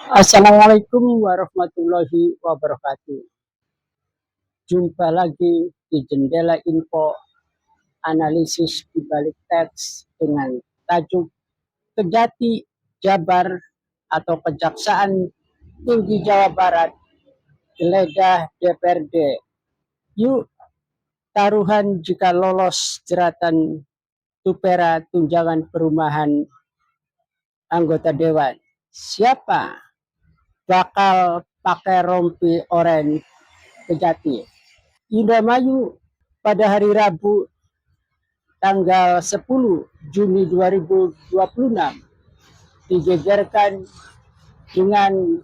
Assalamualaikum warahmatullahi wabarakatuh. Jumpa lagi di Jendela Info Analisis di Balik Teks dengan tajuk Kejati Jabar atau Kejaksaan Tinggi Jawa Barat geledah DPRD. Yuk taruhan jika lolos jeratan Tupera tunjangan perumahan anggota dewan. Siapa bakal pakai rompi oranye Kejati? Indramayu pada hari Rabu tanggal 10 Juni 2026 digegerkan dengan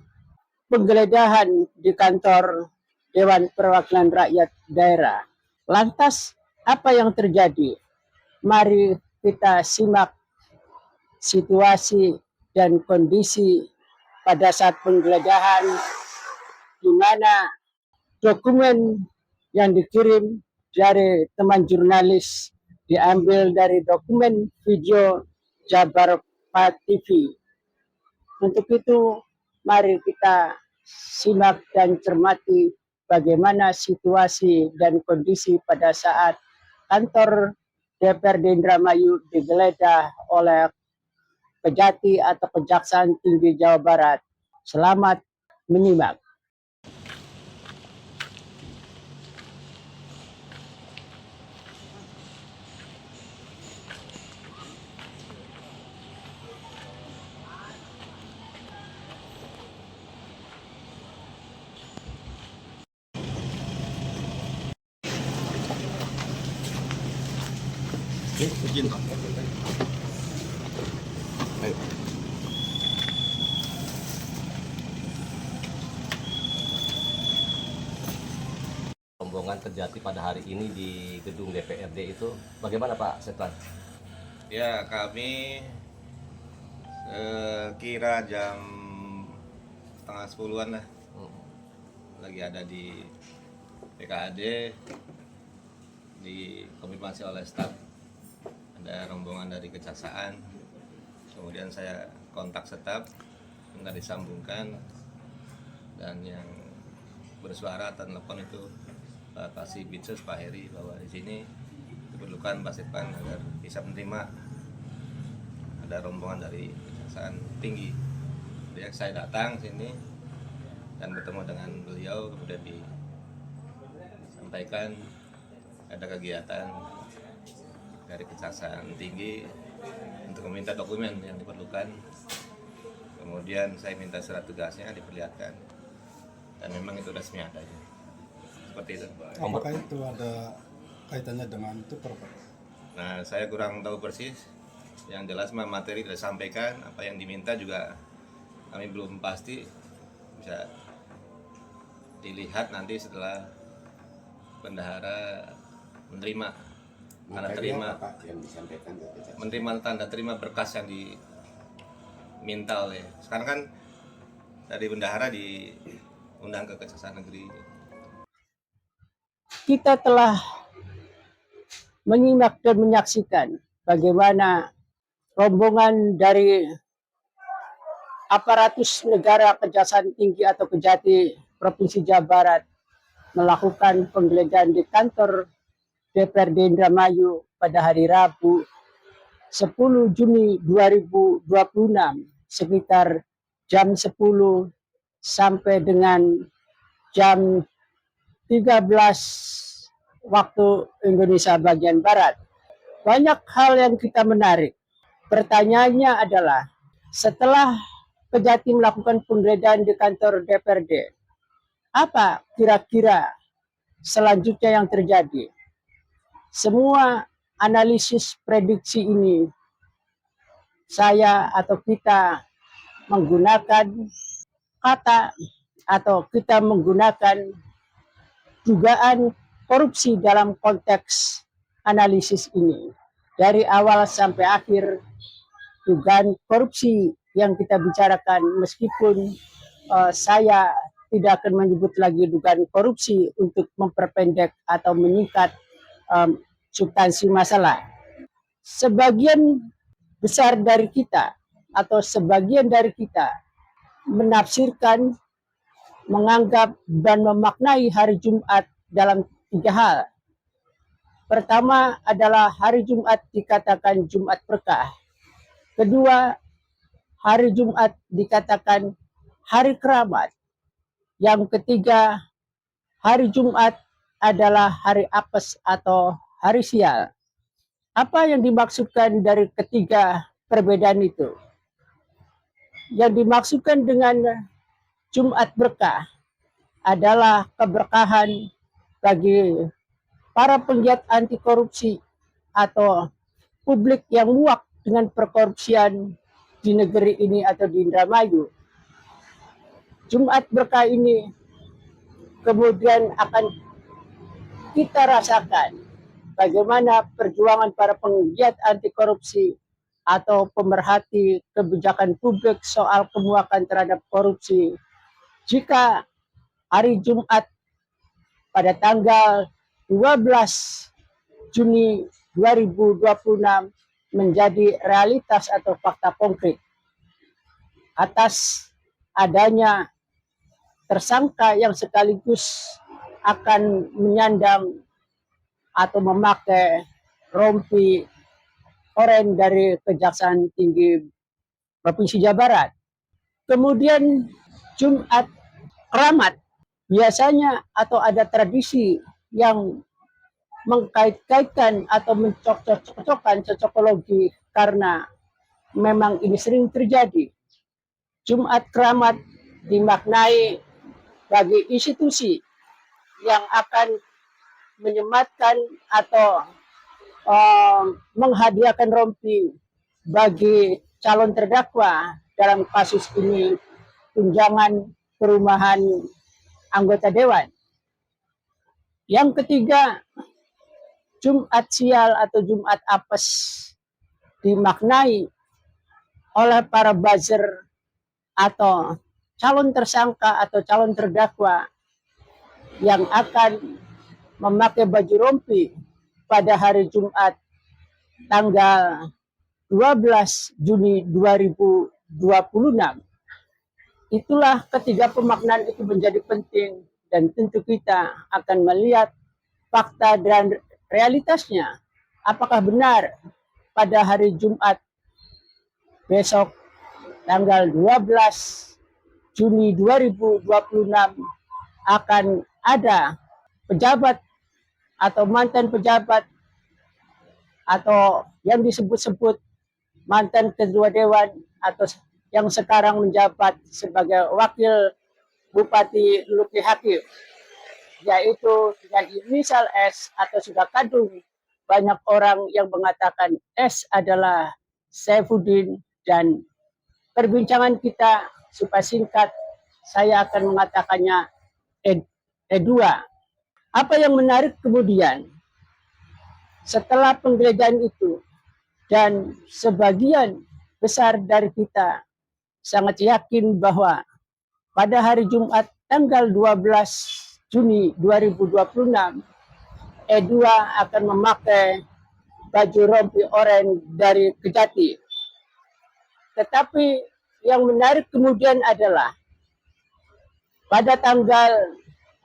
penggeledahan di kantor Dewan Perwakilan Rakyat Daerah. Lantas apa yang terjadi? Mari kita simak situasi dan kondisi pada saat penggeledahan di mana dokumen yang dikirim dari teman jurnalis diambil dari dokumen video Jabar TV. Untuk itu, mari kita simak dan cermati bagaimana situasi dan kondisi pada saat kantor DPRD Indramayu digeledah oleh Kejati atau Kejaksaan Tinggi Jawa Barat. Selamat menyimak. Izin Pak. Ayo. Rombongan terjadi pada hari ini di gedung DPRD itu bagaimana Pak Setlan? Ya, kami kira jam setengah 10-an lah. Lagi ada di PKAD, dikonfirmasi oleh staf ada rombongan dari kejaksaan. Kemudian saya kontak staf, nggak disambungkan, dan yang bersuara atau telepon itu Pak Kasih Bitsus Pak Heri bahwa di sini diperlukan Pak Setlan agar bisa menerima ada rombongan dari kejaksaan tinggi. Jadi saya datang sini dan bertemu dengan beliau, kemudian disampaikan ada kegiatan dari kejaksaan tinggi untuk meminta dokumen yang diperlukan. Kemudian saya minta surat tugasnya diperlihatkan, dan memang itu resmi adanya. Seperti itu. Apakah itu ada kaitannya dengan itu, Pak? Nah, saya kurang tahu persis. Yang jelas materi sudah disampaikan, apa yang diminta juga kami belum pasti, bisa dilihat nanti setelah bendahara menerima menerima tanda terima berkas yang diminta oleh. Sekarang kan dari bendahara diundang ke Kejaksaan Negeri. Kita telah menyimak dan menyaksikan bagaimana rombongan dari aparatus negara Kejaksaan Tinggi atau Kejati Provinsi Jawa Barat melakukan penggeledahan di kantor DPRD Indramayu pada hari Rabu 10 Juni 2026 sekitar jam 10 sampai dengan jam 13 waktu Indonesia bagian Barat. Banyak hal yang kita menarik. Pertanyaannya adalah, setelah Kejati melakukan penggeledahan di kantor DPRD, apa kira-kira selanjutnya yang terjadi? Semua analisis prediksi ini saya atau kita menggunakan kata atau kita menggunakan dugaan korupsi dalam konteks analisis ini. Dari awal sampai akhir dugaan korupsi yang kita bicarakan, meskipun saya tidak akan menyebut lagi dugaan korupsi untuk memperpendek atau menyingkat substansi masalah. Sebagian besar dari kita atau sebagian dari kita menafsirkan, menganggap dan memaknai hari Jumat dalam 3 hal. Pertama adalah hari Jumat dikatakan Jumat berkah. Kedua, hari Jumat dikatakan hari keramat. Yang ketiga, hari Jumat adalah hari apes atau hari sial. Apa yang dimaksudkan dari ketiga perbedaan itu? Yang dimaksudkan dengan Jumat berkah adalah keberkahan bagi para penggiat anti korupsi atau publik yang muak dengan perkorupsian di negeri ini atau di Indramayu. Jumat berkah ini kemudian akan kita rasakan bagaimana perjuangan para penggiat anti korupsi atau pemerhati kebijakan publik soal kemuakan terhadap korupsi. Jika hari Jumat pada tanggal 12 Juni 2026 menjadi realitas atau fakta konkret atas adanya tersangka yang sekaligus akan menyandang atau memakai rompi oranye dari Kejaksaan Tinggi Provinsi Jawa Barat. Kemudian Jumat keramat biasanya atau ada tradisi yang mengkait-kaitkan atau mencocok-cocokkan cocokologi karena memang ini sering terjadi. Jumat keramat dimaknai bagi institusi yang akan menyematkan atau menghadiahkan rompi bagi calon terdakwa dalam kasus ini tunjangan perumahan anggota dewan. Yang ketiga, Jumat sial atau Jumat apes dimaknai oleh para buzzer atau calon tersangka atau calon terdakwa yang akan memakai baju rompi pada hari Jumat tanggal 12 Juni 2026. Itulah ketiga pemaknaan itu menjadi penting dan tentu kita akan melihat fakta dan realitasnya. Apakah benar pada hari Jumat besok tanggal 12 Juni 2026 akan ada pejabat atau mantan pejabat atau yang disebut-sebut mantan ketua dewan atau yang sekarang menjabat sebagai wakil Bupati Luki Hakim, yaitu dengan inisial S atau sudah kadung. Banyak orang yang mengatakan S adalah Saifuddin, dan perbincangan kita supaya singkat saya akan mengatakannya E2. Apa yang menarik kemudian setelah penggeledahan itu, dan sebagian besar dari kita sangat yakin bahwa pada hari Jumat tanggal 12 Juni 2026 E2 akan memakai baju rompi oranye dari Kejati. Tetapi yang menarik kemudian adalah pada tanggal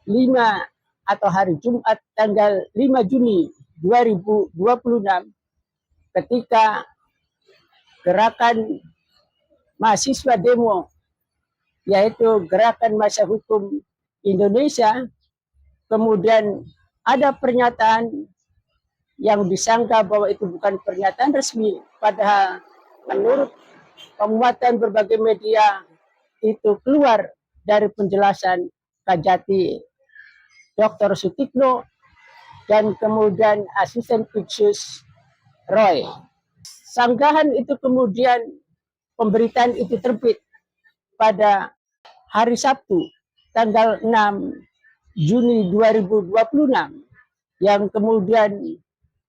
5 atau hari Jumat tanggal 5 Juni 2026 ketika gerakan mahasiswa demo, yaitu Gerakan Masa Hukum Indonesia, kemudian ada pernyataan yang disangka bahwa itu bukan pernyataan resmi, padahal menurut penguatan berbagai media itu keluar dari penjelasan Kajati Dr. Sutikno dan kemudian asisten Khusus Roy. Sanggahan itu kemudian pemberitaan itu terbit pada hari Sabtu tanggal 6 Juni 2026 yang kemudian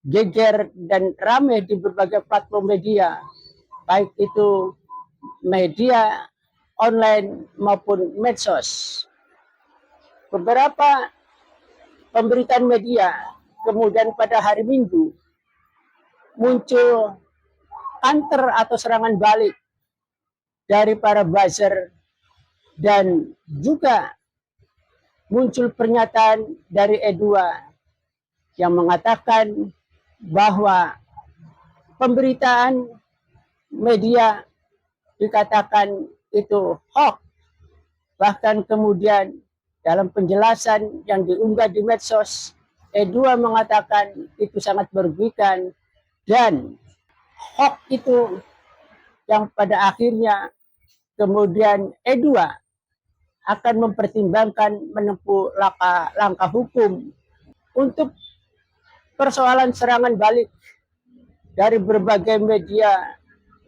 geger dan ramai di berbagai platform media, baik itu media online maupun medsos. Beberapa pemberitaan media kemudian pada hari Minggu muncul counter atau serangan balik dari para buzzer Dan juga muncul pernyataan dari E2 yang mengatakan bahwa pemberitaan media dikatakan itu hoax. Bahkan kemudian dalam penjelasan yang diunggah di medsos, E2 mengatakan itu sangat merugikan, dan hoax itu yang pada akhirnya kemudian E2 akan mempertimbangkan menempuh langkah hukum untuk persoalan serangan balik dari berbagai media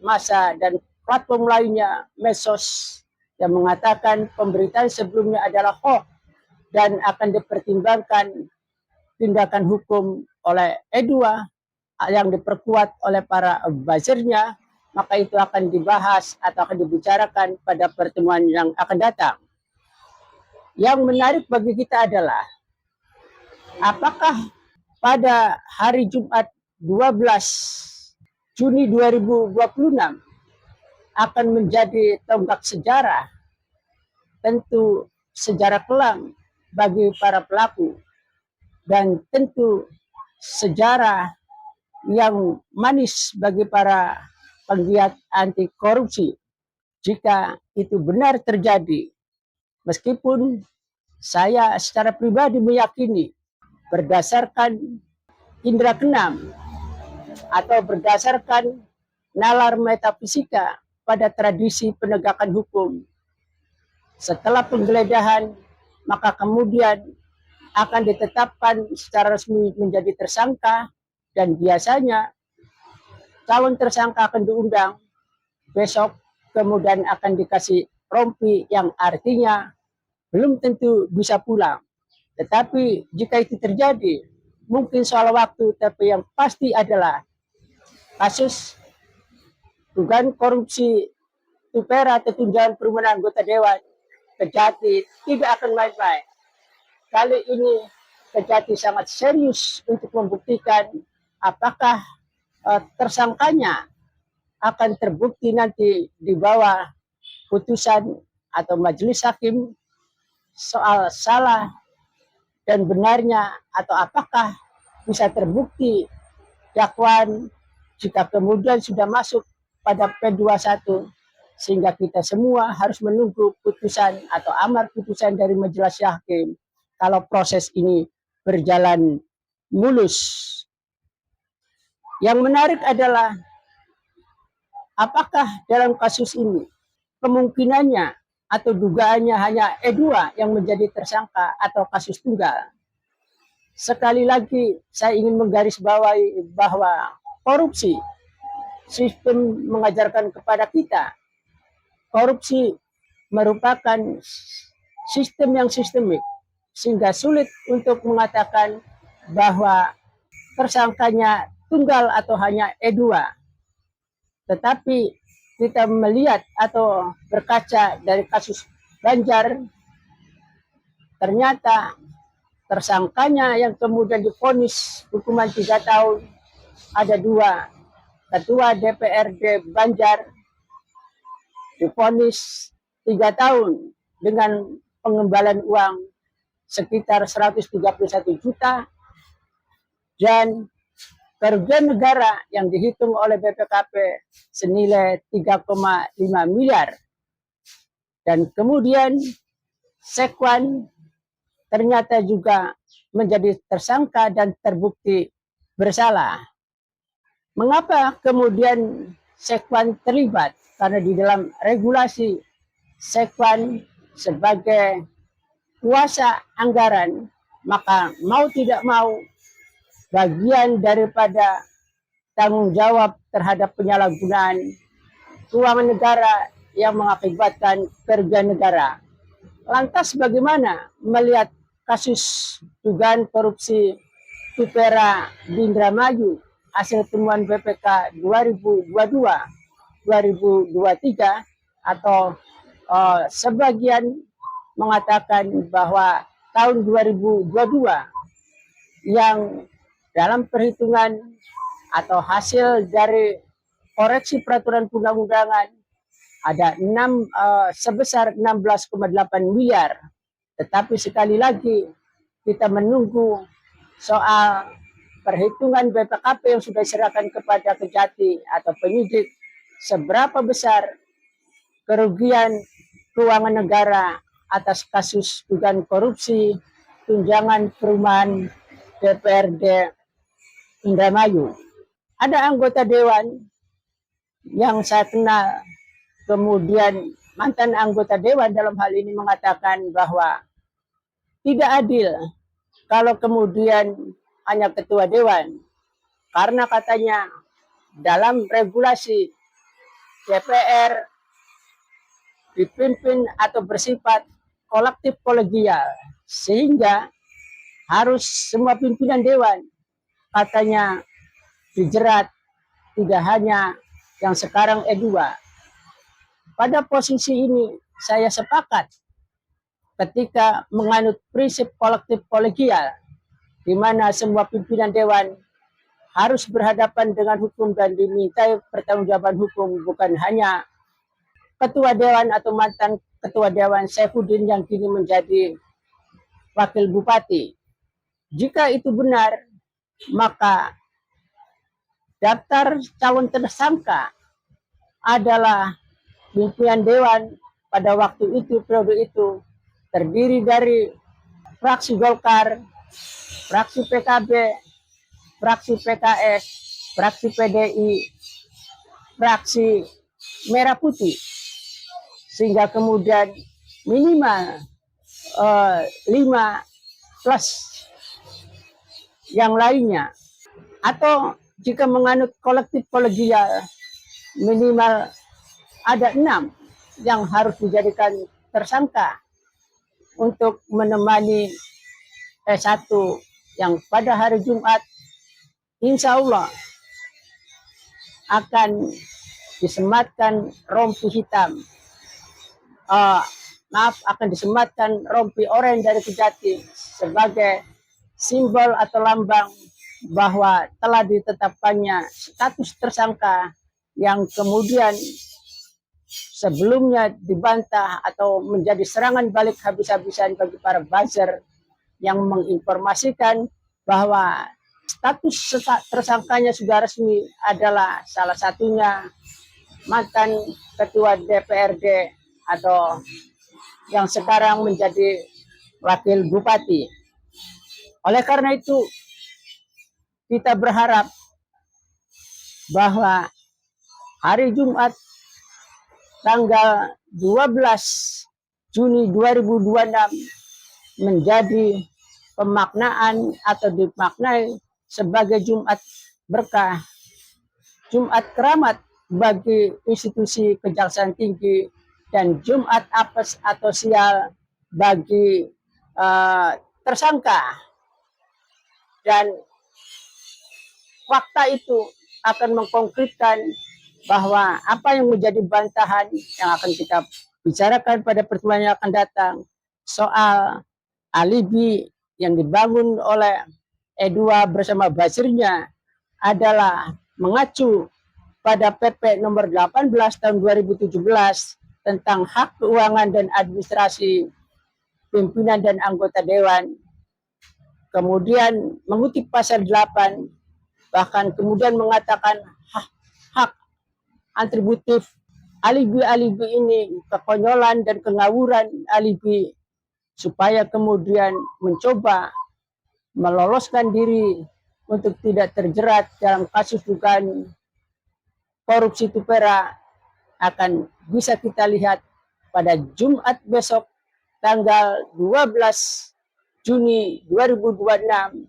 massa dan platform lainnya, medsos, yang mengatakan pemberitaan sebelumnya adalah hoax dan akan dipertimbangkan tindakan hukum oleh E2 yang diperkuat oleh para buzzernya, maka itu akan dibahas atau akan dibicarakan pada pertemuan yang akan datang. Yang menarik bagi kita adalah apakah pada hari Jumat 12 Juni 2026 akan menjadi tonggak sejarah, tentu sejarah kelam bagi para pelaku, dan tentu sejarah yang manis bagi para penggiat anti korupsi jika itu benar terjadi. Meskipun saya secara pribadi meyakini berdasarkan indera keenam atau berdasarkan nalar metafisika pada tradisi penegakan hukum, setelah penggeledahan maka kemudian akan ditetapkan secara resmi menjadi tersangka, dan biasanya calon tersangka akan diundang besok, kemudian akan dikasih rompi yang artinya belum tentu bisa pulang. Tetapi jika itu terjadi, mungkin soal waktu, tapi yang pasti adalah kasus dugaan korupsi Tupera atau tunjangan perumahan anggota dewan Kejati tidak akan main-main. Kali ini Kejati sangat serius untuk membuktikan apakah tersangkanya akan terbukti nanti di bawah putusan atau majelis hakim soal salah dan benarnya, atau apakah bisa terbukti dakwaan jika kemudian sudah masuk pada P21, sehingga kita semua harus menunggu putusan atau amar putusan dari majelis hakim kalau proses ini berjalan mulus. Yang menarik adalah apakah dalam kasus ini kemungkinannya atau dugaannya hanya E2 yang menjadi tersangka atau kasus tunggal. Sekali lagi saya ingin menggarisbawahi bahwa korupsi, sistem mengajarkan kepada kita, korupsi merupakan sistem yang sistemik, sehingga sulit untuk mengatakan bahwa tersangkanya tunggal atau hanya E2. Tetapi kita melihat atau berkaca dari kasus Banjar, ternyata tersangkanya yang kemudian divonis hukuman 3 tahun ada 2. Ketua DPRD Banjar divonis 3 tahun dengan pengembalian uang sekitar 131 juta, dan kerugian negara yang dihitung oleh BPKP senilai 3,5 miliar. Dan kemudian Sekwan ternyata juga menjadi tersangka dan terbukti bersalah. Mengapa kemudian Sekwan terlibat? Karena di dalam regulasi Sekwan sebagai kuasa anggaran, maka mau tidak mau bagian daripada tanggung jawab terhadap penyalahgunaan keuangan negara yang mengakibatkan kerugian negara. Lantas bagaimana melihat kasus dugaan korupsi Tupera di Indramayu hasil temuan BPK 2022-2023, atau sebagian mengatakan bahwa tahun 2022 yang dalam perhitungan atau hasil dari koreksi peraturan perundang-undangan ada sebesar 16,8 miliar. Tetapi sekali lagi kita menunggu soal perhitungan BPKP yang sudah diserahkan kepada Kejati atau penyidik, seberapa besar kerugian keuangan negara atas kasus dugaan korupsi tunjangan perumahan DPRD Indramayu. Ada anggota dewan yang saya kenal, kemudian mantan anggota dewan dalam hal ini mengatakan bahwa tidak adil kalau kemudian hanya ketua dewan, karena katanya dalam regulasi DPR dipimpin atau bersifat kolektif kolegial, sehingga harus semua pimpinan dewan katanya dijerat, tidak hanya yang sekarang E2. Pada posisi ini saya sepakat ketika menganut prinsip kolektif kolegial, di mana semua pimpinan dewan harus berhadapan dengan hukum dan dimintai pertanggungjawaban hukum, bukan hanya ketua dewan atau mantan ketua dewan Saifuddin yang kini menjadi wakil bupati. Jika itu benar, maka daftar calon tersangka adalah pimpinan dewan pada waktu itu, periode itu, terdiri dari fraksi Golkar, fraksi PKB, fraksi PKS, fraksi PDI, fraksi Merah Putih, sehingga kemudian minimal 5 plus yang lainnya. Atau jika menganut kolektif kolegial, minimal ada 6 yang harus dijadikan tersangka untuk menemani S1 yang pada hari Jumat insya Allah akan disematkan rompi hitam. Akan disematkan rompi oranye dari Kejati sebagai simbol atau lambang bahwa telah ditetapkannya status tersangka yang kemudian sebelumnya dibantah atau menjadi serangan balik habis-habisan bagi para buzzer yang menginformasikan bahwa status tersangkanya sudah resmi adalah salah satunya mantan ketua DPRD atau yang sekarang menjadi wakil bupati. Oleh karena itu, kita berharap bahwa hari Jumat tanggal 12 Juni 2026 menjadi pemaknaan atau dimaknai sebagai Jumat berkah, Jumat keramat bagi institusi Kejaksaan Tinggi, dan Jumat apes atau sial bagi tersangka. Dan fakta itu akan mengkonkretkan bahwa apa yang menjadi bantahan yang akan kita bicarakan pada pertemuan yang akan datang soal alibi yang dibangun oleh E2 bersama basirnya adalah mengacu pada PP nomor 18 tahun 2017 tentang hak keuangan dan administrasi pimpinan dan anggota dewan. Kemudian mengutip pasal 8, bahkan kemudian mengatakan hak atributif alibi-alibi ini, kekonyolan dan kengawuran alibi, supaya kemudian mencoba meloloskan diri untuk tidak terjerat dalam kasus dugaan korupsi Tupera akan bisa kita lihat pada Jumat besok tanggal 12 Juni 2026.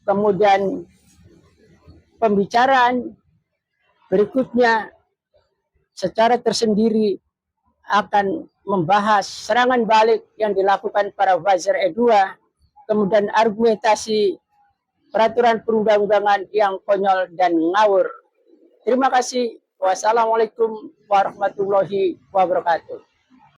Kemudian pembicaraan berikutnya secara tersendiri akan membahas serangan balik yang dilakukan para buzzer E2, kemudian argumentasi peraturan perundang-undangan yang konyol dan ngawur. Terima kasih. Wassalamualaikum warahmatullahi wabarakatuh.